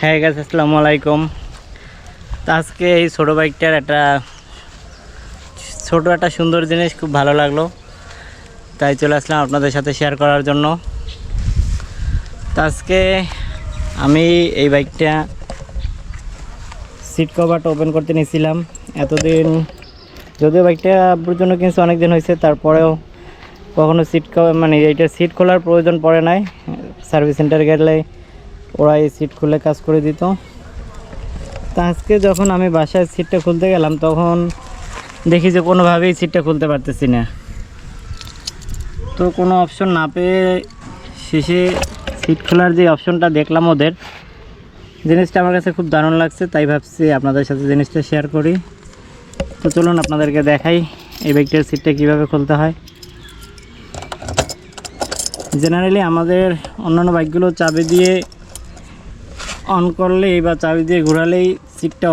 হ্যাঁ গাছ আসসালামু আলাইকুম। তো আজকে এই ছোটো বাইকটার একটা সুন্দর জিনিস খুব ভালো লাগলো, তাই চলে আসলাম আপনাদের সাথে শেয়ার করার জন্য। তো আজকে আমি এই বাইকটা সিট কভারটা ওপেন করতে নিয়েছিলাম। এতদিন যদিও বাইকটা আব্বুর জন্য কিনছি, অনেক দিন হয়েছে, তারপরেও কখনো সিট কভার এইটা সিট খোলার প্রয়োজন পড়ে নাই। সার্ভিস সেন্টার গেলে ওরা এই সিট খুলে কাজ করে দিত। তা আজকে যখন আমি বাসায় সিটটা খুলতে গেলাম তখন দেখি যে কোনোভাবেই সিটটা খুলতে পারতেছি না। তো কোনো অপশন না পেয়ে শেষে সিট খোলার যে অপশনটা দেখলাম ওদের, জিনিসটা আমার কাছে খুব দারুণ লাগছে, তাই ভাবছি আপনাদের সাথে জিনিসটা শেয়ার করি। তো চলুন আপনাদেরকে দেখাই এই বাইকটার সিটটা কীভাবে খুলতে হয়। জেনারেলি আমাদের অন্যান্য বাইকগুলো চাবি দিয়ে অন করলেই বা চাবি দিয়ে ঘোরালেই সিটটা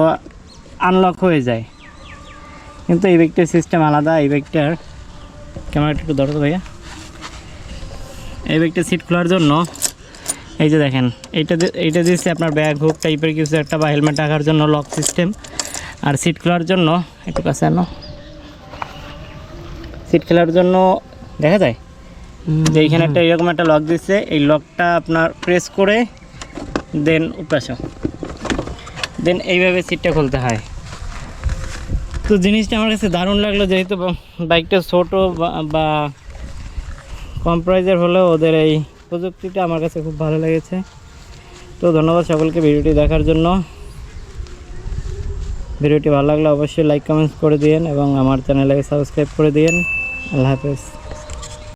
আনলক হয়ে যায়, কিন্তু এই বাইকটার সিস্টেম আলাদা। এই বাইকটার ক্যামেরাটা একটু ধরো ভাইয়া। এই বাইকটার সিট খোলার জন্য এই যে দেখেন, এইটা দিচ্ছে আপনার ব্যাগ হুক টাইপের কিছু একটা, বা হেলমেট রাখার জন্য লক সিস্টেম। আর সিট খোলার জন্য একটু কাছে আনো, সিট খোলার জন্য দেখা যায় যে এইখানে একটা এরকম একটা লক দিচ্ছে। এই লকটা আপনার প্রেস করে দেন দেন এইভাবে সিটটা খুলতে হয়। তো জিনিসটা আমার কাছে দারুণ লাগলো, যেহেতু বাইকটা ছোটো বা কম প্রাইজের হলেও ওদের এই প্রযুক্তিটা আমার কাছে খুব ভালো লেগেছে। তো ধন্যবাদ সকলকে ভিডিওটি দেখার জন্য। ভিডিওটি ভালো লাগলে অবশ্যই লাইক কমেন্টস করে দিন এবং আমার চ্যানেলকে সাবস্ক্রাইব করে দিন। আল্লাহ হাফেজ।